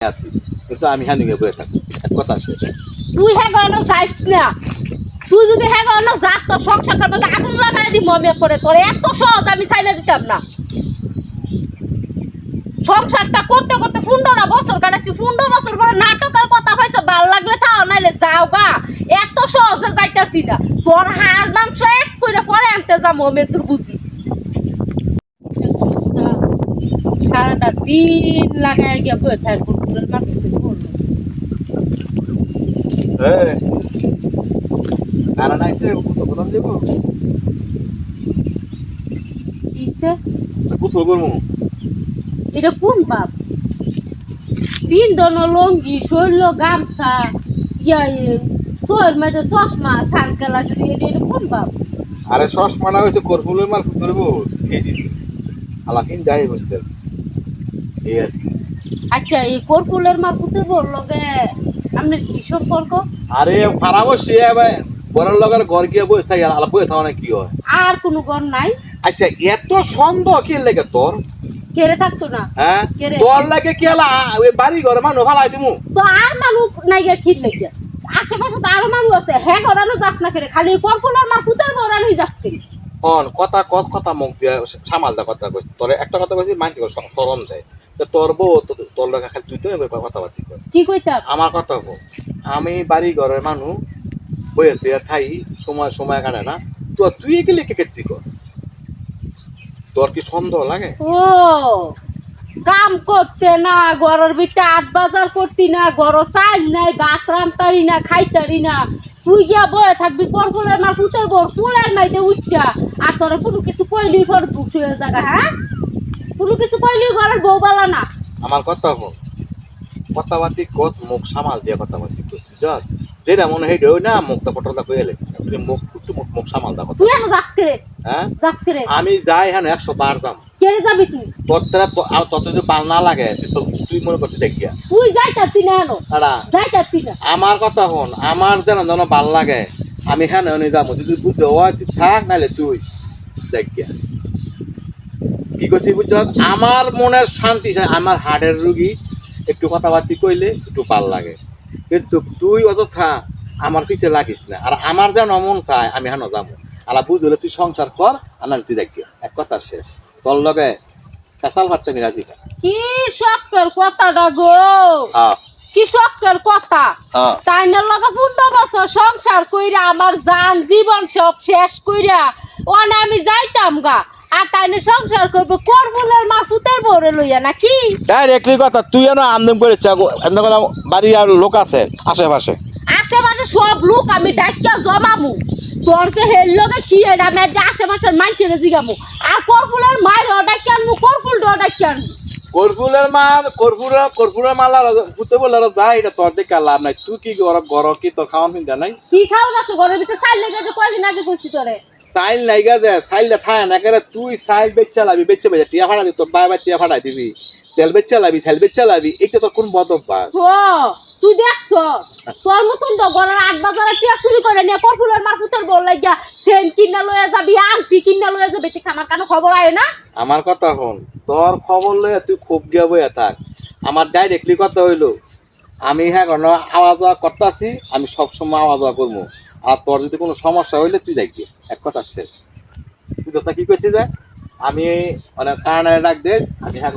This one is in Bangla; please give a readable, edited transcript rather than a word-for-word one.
আছি কিন্তু আমি হ্যাঁ নিয়ে বসে থাকি এক কথা শেষ। তুই হ্যাঁ গেল যাইস না, তুই যদি হ্যাঁ গেল যাস তো সংসারটার মধ্যে আগুন লাগাই দিব মমে করে। তোর এত সহজ আমি চাইলে দিতাম না। সংসারটা করতে করতে 15 বছর কাটাইছি, 15 বছর পরে নাটকের কথা হয়েছে, ভাল লাগলে থাও নাইলে যাও গা। এত সহজে যাইতাছি না। তোর হাড় মাংস এক করে পরে আনতে যা মমে তোর বুঝিস। সারাটা দিন লাগাই গিয়া বয়ে থাকবো মার্কেটে করলো। কারণ আইসে গোসল করতাম যাবো, কিসে গোসল করবো। এটা কোন বাপ? পিন্দন লঙ্গি শৈল গামছা ইয়া সোয়ের মধ্যে চশমা সানকেলা যদি এটা কোন বাপ? আরে চশমাটা হয়েছে কর্পুলের মার ধরবো খেয়েছিস আলাকিন যাই বসছে এই আর কি। আচ্ছা এই কর্পুলের মারকুতে বললো গে আপনার কি সম্পর্ক? আরে খারাপ সে বড় লগের ঘর গিয়ে বসে থাকি আলাপ বসে থাকা কি হয়? আর কোনো ঘর নাই? আচ্ছা এত সন্দেহ কি লেগে তোর? কেড়ে থাকতো না? হ্যাঁ কেড়ে তোর লাগে কি আলা ওই বাড়ি ঘরে মানুষ ভালাই দিমু তো আর মানুষ নাই গিয়া খির লাগে আশেপাশে তো আরো মানুষ আছে, হ্যাঁ ঘরানো যাস না করে খালি কর্পুলের মারকুতের ঘরানোই যাচ্ছে। অন কথা কথা মুখ দিয়ে সামাল দা কথা কই তোর একটা কথা কইছি মানছি শরম দেয় তোর বউ তোর লাগে খালি তুই তো কথাবার্তি কর কি কইতাম? আমার কথা বল আমি বাড়ি ঘরের মানুষ বইয়েছি থাই সময় সময় কাটে না তো তুই গেলে কে কেটে কস তোর কি সন্দেহ লাগে? ও কাম করতে না ঘরের ভিতরে 8 বাজার করতি না, ঘর চাল নাই, ভাত রান্তারি না, খাইতারি না, তুই গিয়া বয়ে থাকবি কর্পুলের না পুতের বর পুলের মাইতে উঠা। আর তোরা কোনো কিছু কইলি ঘর দুষ হয়ে জায়গা, হ্যাঁ কোনো কিছু কইলি ঘরের বউ বালা না। আমার কথা বল কথাবার্তি কস মুখ সামাল দিয়ে কথাবার্তি কস বুঝছ যেটা মনে হয় না মুখটা পটলটা কয়ে লেছ তুই মুখ একটু মুখ সামাল দা কথা। তুই এখন যাস করে? হ্যাঁ যাস করে? আমি যাই হ্যাঁ 100 বার যাম। কেড়ে যাবি তুই? তোর তারা আর তত যদি পাল না লাগে তুই মনে করছিস দেখিয়া তুই যাইতারতি না এনো, তারা যাইতারতি না। আমার কথা হন আমার যেন যেন ভাল লাগে আমি হ্যাঁ নিয়ে যাবো তুই বুঝতে হয় তুই থাক নাহলে তুই দেখিয়া কি করছি বুঝছ আমার মনের শান্তি চাই আমার হার্টের রুগী একটু কথাবার্তি কইলে একটু ভাল লাগে কিন্তু তুই অযথা আমার পিছে লাগিস না আর আমার যেন মন চায় আমি হ্যাঁ যাবো আলা বুঝলে তুই সংসার কর আর নাহলে তুই দেখিয়া এক কথা শেষ তোর লগে ফেসাল ফাটতে নিরাজি কি শখের কথাটা গো, কি শখের কথা। তাইনের লগে 15 বছর সংসার কইরা আমার জান জীবন সব শেষ কইরা ওনে আমি যাইতাম গা। আর তাইনে সংসার করবে কর্মুলের মারফুতের বরে লইয়া নাকি? ডাইরেক্টলি কথা তুই এনে আমদাম করে বাড়ি আর লোক আছে আশেপাশে আশেপাশে সব লোক আমি ডাইকা জমামু। তোর তো হের লগে কি এর আমি আশেপাশের মাইছেরে জিগামু। আর কর্পুলের মায়ের অর্ডার কেনমু, কর্পুল অর্ডার কেনমু। কর্পুরের মাল পুতে বলে যায় এটা তোর দেখে লাভ নাই তুই কি গর কি তোর খাওয়ান চিন্তা নাই কি খাও না তো ঘরের ভিতরে চাইল লেগে যে কয়দিন আগে কইছি তোরে সাইল লাইগা দে সাইলটা থায় না করে তুই সাইল বেচা লাবি বেচে বেচে টিয়া ফাড়া দিবি তোর বাবা টিয়া ফাড়াই দিবি তেল বেচা লাবি সাইল বেচা লাবি এটা তোর কোন বদভ্যাস? ও তুই দেখছ তোর মতন তো ঘরের 8 বাজারে টিয়া চুরি করে নিয়ে কর্পুলের মারফুতের বল লাগিয়া সেন কিনা লইয়া যাবি, আংটি কিনা লইয়া যাবি, ঠিক আমার কানে খবর আয় না? আমার কথা হন তোর খবর লইয়া তুই খুব গিয়া বইয়া থাক আমার ডাইরেক্টলি কথা হইলো আমি হ্যাঁ কোনো আওয়াজ করতেছি আমি সবসময় আওয়াজ করবো আর তোর যদি কোনো সমস্যা হইলে তুই দেখবি এক কথা শেষ তুই তো কি করছিস যে আমি অনেক কারণে ডাক দে আমি হ্যাঁ